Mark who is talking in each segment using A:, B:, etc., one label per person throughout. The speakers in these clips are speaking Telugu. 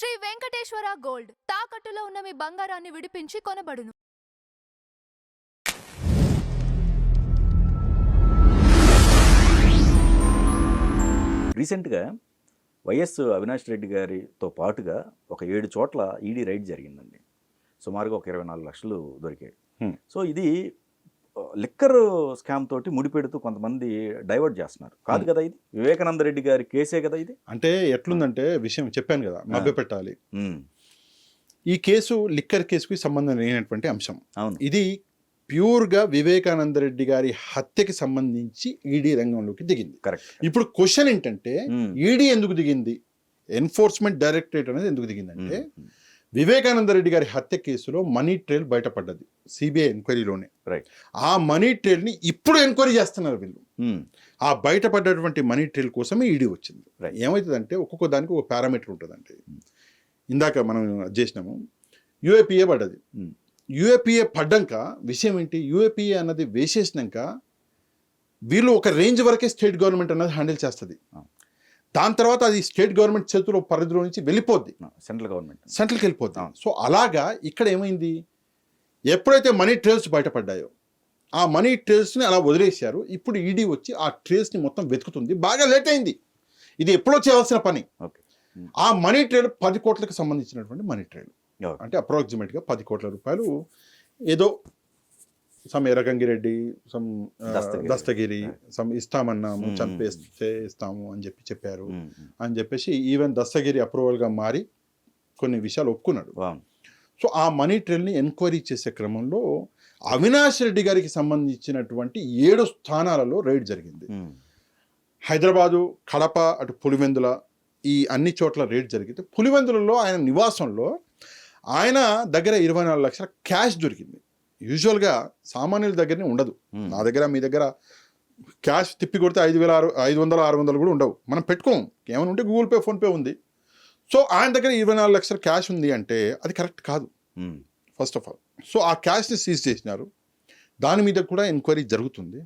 A: శ్రీ వెంకటేశ్వర గోల్డ్ తాకట్టులో ఉన్న మీ బంగారాన్ని విడిపించి కొనబడును.
B: రీసెంట్గా వైఎస్ అవినాష్ రెడ్డి గారితో పాటుగా ఒక 7 చోట్ల ఈడీ రైడ్ జరిగిందండి. సుమారుగా ఒక 24 లక్షలు దొరికాయి. సో ఇది లిక్కర్ స్కామ్ తోటి ముడిపెడుతూ కొంతమంది డైవర్ట్ చేస్తున్నారు. కాదు కదా, ఇది వివేకానంద రెడ్డి గారి కేసే కదా ఇది.
C: అంటే ఎట్లుందంటే విషయం చెప్పాను కదా, మభ్యపెట్టాలి. ఈ కేసు లిక్కర్ కేసుకి సంబంధం లేనటువంటి అంశం.
B: అవును,
C: ఇది ప్యూర్గా వివేకానంద రెడ్డి గారి హత్యకి సంబంధించి ఈడీ రంగంలోకి దిగింది.
B: కరెక్ట్.
C: ఇప్పుడు క్వశ్చన్ ఏంటంటే ఈడీ ఎందుకు దిగింది, ఎన్ఫోర్స్మెంట్ డైరెక్టరేట్ అనేది ఎందుకు దిగిందంటే వివేకానంద రెడ్డి గారి హత్య కేసులో మనీ ట్రైల్ బయటపడ్డది సిబిఐ ఎంక్వైరీలోనే.
B: రైట్. ఆ
C: మనీ ట్రైల్ని ఇప్పుడు ఎంక్వైరీ చేస్తున్నారు వీళ్ళు. ఆ బయటపడ్డటువంటి మనీ ట్రైల్ కోసమే ఈడీ వచ్చింది. ఏమవుతుందంటే ఒక్కొక్క దానికి ఒక పారామీటర్ ఉంటుందంటే, ఇందాక మనం చేసినాము యూఏపీఏ పడ్డది. యూఏపీఏ పడ్డాక విషయం ఏంటి, యూఏపీఏ అన్నది వేసేసినాక వీళ్ళు ఒక రేంజ్ వరకే స్టేట్ గవర్నమెంట్ అన్నది హ్యాండిల్ చేస్తుంది. దాని తర్వాత అది స్టేట్ గవర్నమెంట్ చేతిలో పరిధిలో నుంచి వెళ్ళిపోద్ది, సెంట్రల్కి వెళ్ళిపోద్ది. సో అలాగా ఇక్కడ ఏమైంది, ఎప్పుడైతే మనీ ట్రేల్స్ బయటపడ్డాయో ఆ మనీ ట్రేల్స్ని అలా వదిలేశారు. ఇప్పుడు ఈడీ వచ్చి ఆ ట్రేల్స్ని మొత్తం వెతుకుతుంది. బాగా లేట్ అయింది, ఇది ఎప్పుడో చేయాల్సిన పని. ఆ మనీ ట్రేల్ 10 కోట్లకు సంబంధించినటువంటి మనీ ట్రేల్. అంటే అప్రాక్సిమేట్గా 10 కోట్ల రూపాయలు ఏదో some Erragangireddy, some Dastagiri, some ఇస్తామన్నాము, చంపేస్తే ఇస్తాము అని చెప్పారు అని చెప్పేసి ఈవెన్ దస్తగిరి అప్రూవల్గా మారి కొన్ని విషయాలు ఒప్పుకున్నాడు. సో ఆ మనీ ట్రైల్ని ఎంక్వైరీ చేసే క్రమంలో అవినాష్ రెడ్డి గారికి సంబంధించినటువంటి 7 స్థానాలలో రైడ్ జరిగింది. హైదరాబాదు, కడప, అటు పులివెందుల, ఈ అన్ని చోట్ల రైడ్ జరిగింది. పులివెందులలో ఆయన నివాసంలో ఆయన దగ్గర 24 లక్షల క్యాష్ దొరికింది. యూజువల్గా సామాన్యుల దగ్గరనే ఉండదు. నా దగ్గర, మీ దగ్గర క్యాష్ తిప్పి కొడితే 500-600 కూడా ఉండవు, మనం పెట్టుకోము. ఏమైనా ఉంటే గూగుల్ పే, ఫోన్పే ఉంది. సో ఆయన దగ్గర 24 లక్షల క్యాష్ ఉంది అంటే అది కరెక్ట్ కాదు, ఫస్ట్ ఆఫ్ ఆల్. సో ఆ క్యాష్ని సీజ్ చేసినారు. దాని మీద కూడా ఎంక్వైరీ జరుగుతుంది.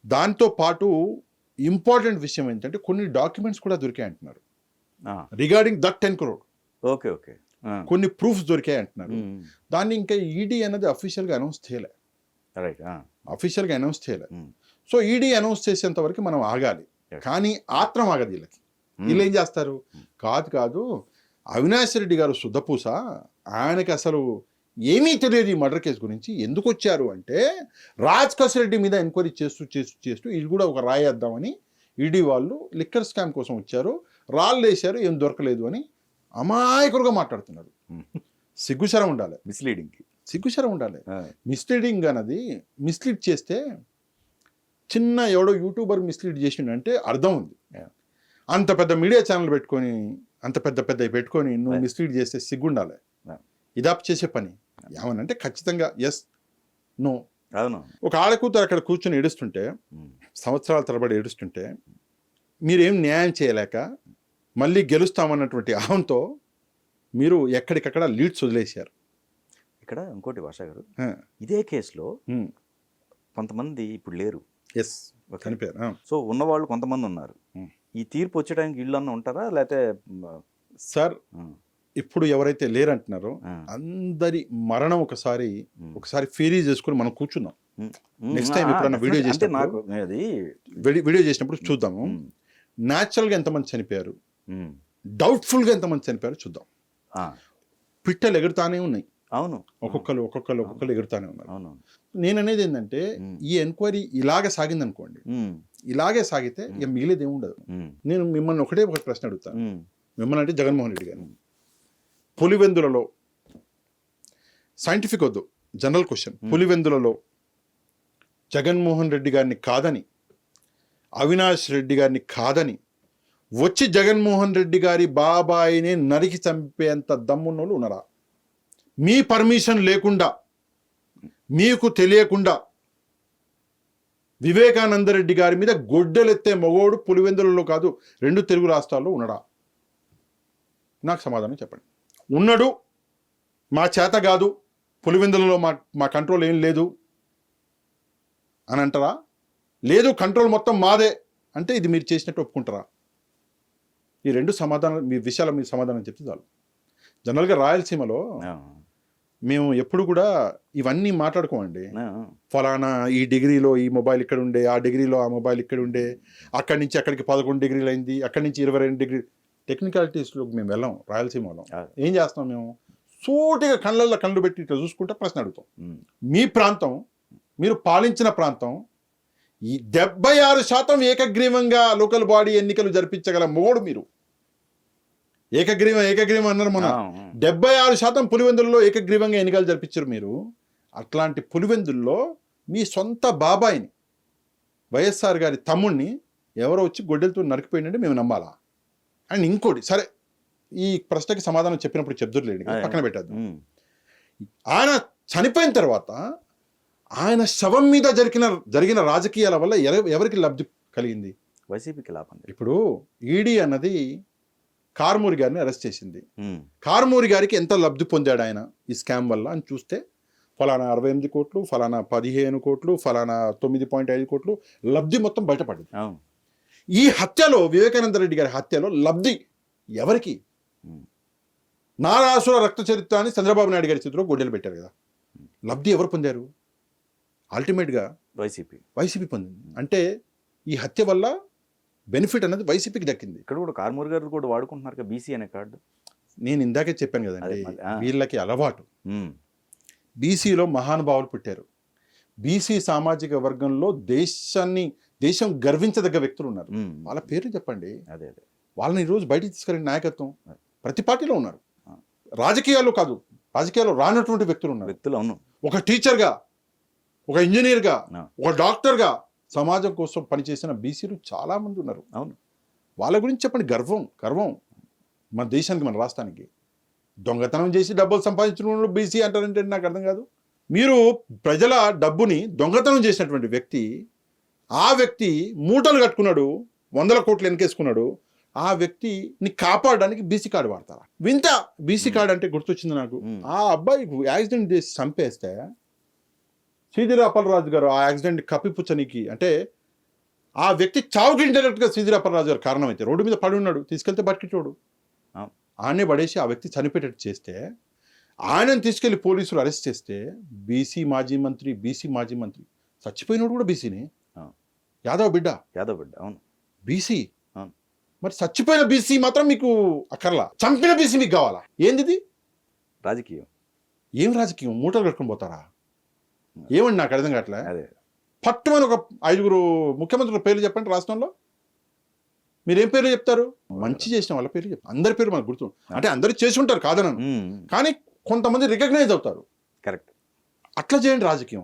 C: దాంతో పాటు ఇంపార్టెంట్ విషయం ఏంటంటే కొన్ని డాక్యుమెంట్స్ కూడా దొరికాయి అంటున్నారు regarding that 10 crore.
B: Okay okay,
C: కొన్ని ప్రూఫ్స్ దొరికాయి అంటున్నారు. దాన్ని ఇంకా ఈడీ అనేది అఫీషియల్గా అనౌన్స్ చేయలే. అఫీషియల్గా అనౌన్స్ చేయలే. సో ఈడీ అనౌన్స్ చేసేంత వరకు మనం ఆగాలి. కానీ ఆత్రం ఆగదు వీళ్ళకి. వీళ్ళు ఏం చేస్తారు, కాదు అవినాష్ రెడ్డి గారు శుద్ధపూస, ఆయనకి అసలు ఏమీ తెలియదు ఈ మర్డర్ కేసు గురించి. ఎందుకు వచ్చారు అంటే రాజ్ రెడ్డి మీద ఎంక్వైరీ చేస్తూ ఇది కూడా ఒక రాయేద్దామని ఈడీ వాళ్ళు లిక్కర్ స్కామ్ కోసం వచ్చారు, రాళ్ళు వేశారు, ఏం దొరకలేదు అని అమాయకులుగా మాట్లాడుతున్నారు. సిగ్గుశరం ఉండాలి, సిగ్గుశరం ఉండాలి. మిస్లీడింగ్ అన్నది, మిస్లీడ్ చేస్తే చిన్న ఎవడో యూట్యూబర్ మిస్లీడ్ చేసిండంటే అర్థం ఉంది. అంత పెద్ద మీడియా ఛానల్ పెట్టుకొని, అంత పెద్ద పెట్టుకొని నువ్వు మిస్లీడ్ చేస్తే సిగ్గుండాలి. ఇదాప్ చేసే పని ఏమనంటే ఖచ్చితంగా ఎస్ నో. ఒక ఆడకూతురు అక్కడ కూర్చొని ఏడుస్తుంటే, సంవత్సరాల తరబడి ఏడుస్తుంటే, మీరేం న్యాయం చేయలేక మళ్ళీ గెలుస్తామన్నటువంటి అహంతో మీరు ఎక్కడికక్కడ లీడ్స్ వదిలేశారు.
B: ఇక్కడ ఇంకోటి భాష గారు, ఇదే కేసులో కొంతమంది ఇప్పుడు లేరు,
C: ఎస్ చనిపోయారు.
B: సో ఉన్నవాళ్ళు కొంతమంది ఉన్నారు. ఈ తీర్పు వచ్చేటానికి ఇళ్ళు అన్న ఉంటారా, లేకపోతే
C: సార్ ఇప్పుడు ఎవరైతే లేరంటున్నారో అందరి మరణం ఒకసారి ఫీరీ చేసుకుని మనం కూర్చుందాం. నెక్స్ట్ టైం ఎప్పుడన్నా వీడియో చేసినప్పుడు చూద్దాము. న్యాచురల్గా ఎంతమంది చనిపోయారు, డౌట్ఫుల్గా ఎంతమంది చనిపోయారు చూద్దాం. పిట్టలు ఎగురుతానే ఉన్నాయి.
B: అవును,
C: ఒక్కొక్కరు ఎగురుతానే ఉన్నారు. నేను అనేది ఏంటంటే ఈ ఎంక్వైరీ ఇలాగే సాగింది అనుకోండి, ఇలాగే సాగితే ఇక మిగిలేదు ఏముండదు. నేను మిమ్మల్ని ఒకటే ఒక ప్రశ్న అడుగుతాను, మిమ్మల్ని అంటే జగన్మోహన్ రెడ్డి గారు. పులివెందులలో సైంటిఫిక్ వద్దు, జనరల్ క్వశ్చన్, పులివెందులలో జగన్మోహన్ రెడ్డి గారిని కాదని, అవినాష్ రెడ్డి గారిని కాదని వచ్చి జగన్మోహన్ రెడ్డి గారి బాబాయిని నరికి చంపేంత దమ్మున్నోళ్ళు ఉన్నారా? మీ పర్మిషన్ లేకుండా, మీకు తెలియకుండా వివేకానంద రెడ్డి గారి మీద గొడ్డలెత్తే మగోడు పులివెందులలో కాదు 2 తెలుగు రాష్ట్రాల్లో ఉన్నాడా? నాకు సమాధానం చెప్పండి. ఉన్నాడు, మా చేత కాదు, పులివెందులలో మా కంట్రోల్ ఏం లేదు అని అంటారా? లేదు, కంట్రోల్ మొత్తం మాదే అంటే ఇది మీరు చేసినట్టు ఒప్పుకుంటారా? ఈ 2 సమాధానాలు, మీ విషయాల మీద సమాధానం చెప్తే చాలు. జనరల్గా రాయలసీమలో మేము ఎప్పుడు కూడా ఇవన్నీ మాట్లాడుకోమండి. ఫలానా ఈ డిగ్రీలో ఈ మొబైల్ ఇక్కడ ఉండే, ఆ డిగ్రీలో ఆ మొబైల్ ఇక్కడ ఉండే, అక్కడి నుంచి అక్కడికి 11 డిగ్రీలు అయింది, అక్కడి నుంచి 22 డిగ్రీ. టెక్నికాలిటీస్లోకి మేము వెళ్ళాం రాయలసీమలో. ఏం చేస్తాం మేము? సూటిగా కళ్ళల్లో కళ్ళు పెట్టి ఇట్లా చూసుకుంటే ప్రశ్న అడుగుతాం. మీ ప్రాంతం, మీరు పాలించిన ప్రాంతం, ఈ 76% ఏకగ్రీవంగా లోకల్ బాడీ ఎన్నికలు జరిపించగల మోడు మీరు. ఏకగ్రీవం అన్నారు మొన్న. 76% పులివెందుల్లో ఏకగ్రీవంగా ఎన్నికలు జరిపించారు మీరు. అట్లాంటి పులివెందుల్లో మీ సొంత బాబాయిని, వైఎస్ఆర్ గారి తమ్ముడిని ఎవరో వచ్చి గొడ్డలతో నరికిపోయిందంటే మేము నమ్మాలా? అండ్ ఇంకోటి, సరే ఈ ప్రశ్నకి సమాధానం చెప్పినప్పుడు చెప్దురులేండి, పక్కన పెట్టద్దాం. ఆయన చనిపోయిన తర్వాత ఆయన శవం మీద జరిగిన రాజకీయాల వల్ల ఎవరికి లబ్ధి కలిగింది?
B: వైసీపీకి లాభం.
C: ఇప్పుడు ఈడీ అన్నది కారుమూరి గారిని అరెస్ట్ చేసింది. కారుమూరి గారికి ఎంత లబ్ధి పొందాడు ఆయన ఈ స్కామ్ వల్ల అని చూస్తే, ఫలానా 68 కోట్లు, ఫలానా 15 కోట్లు, ఫలానా 9.5 కోట్లు లబ్ధి మొత్తం బయటపడింది. ఈ హత్యలో, వివేకానంద రెడ్డి గారి హత్యలో లబ్ధి ఎవరికి? నారాసుర రక్త చరిత్ర అని చంద్రబాబు నాయుడు గారి చేతిలో గొడ్డలు పెట్టారు కదా. లబ్ధి ఎవరు పొందారు? అల్టిమేట్గా వైసీపీ పొందింది. అంటే ఈ హత్య వల్ల బెనిఫిట్ అనేది వైసీపీకి దక్కింది.
B: ఇక్కడ కూడా కారుమూరి గారు కూడా వాడుకుంటున్నారు బీసీ అనే కార్డు.
C: నేను ఇందాకే చెప్పాను కదండి, వీళ్ళకి అలవాటు. బీసీలో మహానుభావులు పుట్టారు. బీసీ సామాజిక వర్గంలో దేశం గర్వించదగ్గ వ్యక్తులు ఉన్నారు. వాళ్ళ పేర్లు చెప్పండి.
B: అదే
C: వాళ్ళని ఈరోజు బయటికి తీసుకెళ్ళిన నాయకత్వం ప్రతి పార్టీలో ఉన్నారు. రాజకీయాల్లో కాదు, రాజకీయాల్లో రానటువంటి వ్యక్తులు ఉన్నారు. ఒక టీచర్గా, ఒక ఇంజనీర్గా, ఒక డాక్టర్గా సమాజం కోసం పనిచేసిన బీసీలు చాలా మంది ఉన్నారు.
B: అవును,
C: వాళ్ళ గురించి చెప్పండి. గర్వం మన దేశానికి, మన రాష్ట్రానికి. దొంగతనం చేసి డబ్బులు సంపాదించిన వాళ్ళు బీసీ అంటారంటే నాకు అర్థం కాదు. మీరు ప్రజల డబ్బుని దొంగతనం చేసినటువంటి వ్యక్తి, ఆ వ్యక్తి మూటలు కట్టుకున్నాడు, 100 కోట్లు వెనకేసుకున్నాడు. ఆ వ్యక్తిని కాపాడడానికి బీసీ కార్డు వాడతారా? వింత. బీసీ కార్డు అంటే గుర్తొచ్చింది నాకు. ఆ అబ్బాయి యాక్సిడెంట్ చేసి చంపేస్తే సీదిరి అప్పలరాజు గారు ఆ యాక్సిడెంట్ కప్పిపుచ్చనికి, అంటే ఆ వ్యక్తి చావుకి ఇండైరెక్ట్గా సీదిరి అప్పలరాజు గారు కారణం అయితే, రోడ్డు మీద పడి ఉన్నాడు, తీసుకెళ్తే బతికిటోడు, ఆయనే పడేసి ఆ వ్యక్తి చనిపోయేటట్టు చేస్తే, ఆయనను తీసుకెళ్లి పోలీసులు అరెస్ట్ చేస్తే, బీసీ మాజీ మంత్రి చచ్చిపోయినోడు కూడా బీసీని, యాదవ్ బిడ్డ.
B: అవును,
C: బీసీ. మరి చచ్చిపోయిన బీసీ మాత్రం మీకు అక్కర్లా, చంపిన బీసీ మీకు కావాలా? ఏంది
B: రాజకీయం?
C: ఏం రాజకీయం? మూటలు కట్టుకుని పోతారా? ఏమండి నాకు అర్థం కావట్లే. పట్టుమని ఒక 5 ముఖ్యమంత్రుల పేర్లు చెప్పండి రాష్ట్రంలో. మీరేం పేర్లు చెప్తారు? మంచి చేసిన వాళ్ళ పేర్లు చెప్తారు. అందరి పేరు మనకు గుర్తు, అంటే అందరూ చేసి ఉంటారు కాదనను, కానీ కొంతమంది రికగ్నైజ్ అవుతారు.
B: కరెక్ట్.
C: అట్లా చేయండి రాజకీయం.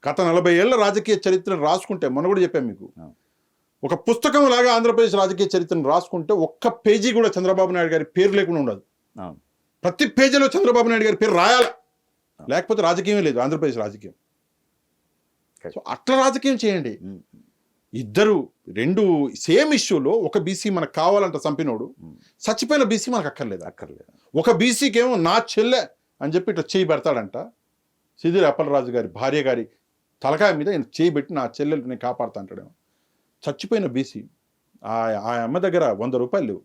C: గత 40 ఏళ్ల రాజకీయ చరిత్రను రాసుకుంటే, మొన్న కూడా చెప్పాను మీకు, ఒక పుస్తకం లాగా ఆంధ్రప్రదేశ్ రాజకీయ చరిత్రను రాసుకుంటే ఒక్క పేజీ కూడా చంద్రబాబు నాయుడు గారి పేరు లేకుండా ఉండదు. ప్రతి పేజీలో చంద్రబాబు నాయుడు గారి పేరు రాయాలి, లేకపోతే రాజకీయమే లేదు ఆంధ్రప్రదేశ్ రాజకీయం. సో అట్లా రాజకీయం చేయండి. 2 సేమ్ ఇష్యూలో ఒక బీసీ మనకు కావాలంట చంపినోడు, చచ్చిపోయిన బీసీ మనకు అక్కర్లేదు. ఒక బీసీకి ఏమో నా చెల్లె అని చెప్పి ఇట్లా చేయి పెడతాడంట. సీదిరి అప్పలరాజు గారి భార్య గారి తలకాయ మీద చేయి పెట్టి నా చెల్లెలు నేను కాపాడుతా అంటాడేమో. చచ్చిపోయిన బీసీ, ఆ అమ్మ దగ్గర 100 రూపాయలు లేవు,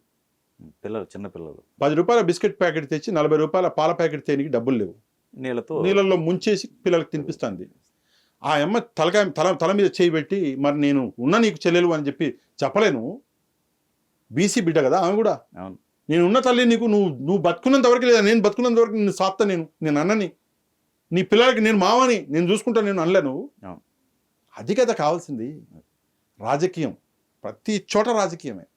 B: చిన్న పిల్లలు
C: 10 రూపాయల బిస్కెట్ ప్యాకెట్ తెచ్చి 40 రూపాయల పాల ప్యాకెట్ తేనికి డబ్బులు లేవు, నీళ్ళల్లో ముంచేసి పిల్లలకు తినిపిస్తుంది. ఆ అమ్మ తల మీద చేయి పెట్టి, మరి నేను ఉన్న నీకు చెల్లెలు అని చెప్పి చెప్పలేను. బీసీ బిడ్డ కదా ఆమె కూడా. నేను ఉన్న తల్లి నీకు, నువ్వు బతుకున్నంత వరకు లేదా, నేను బతుకున్నంత వరకు నిన్ను సాత్తా, నేను అన్నని, నీ పిల్లలకి నేను మావని నేను చూసుకుంటా, నేను అనలే నువ్వు. అది కదా కావాల్సింది. రాజకీయం ప్రతి చోట రాజకీయమే.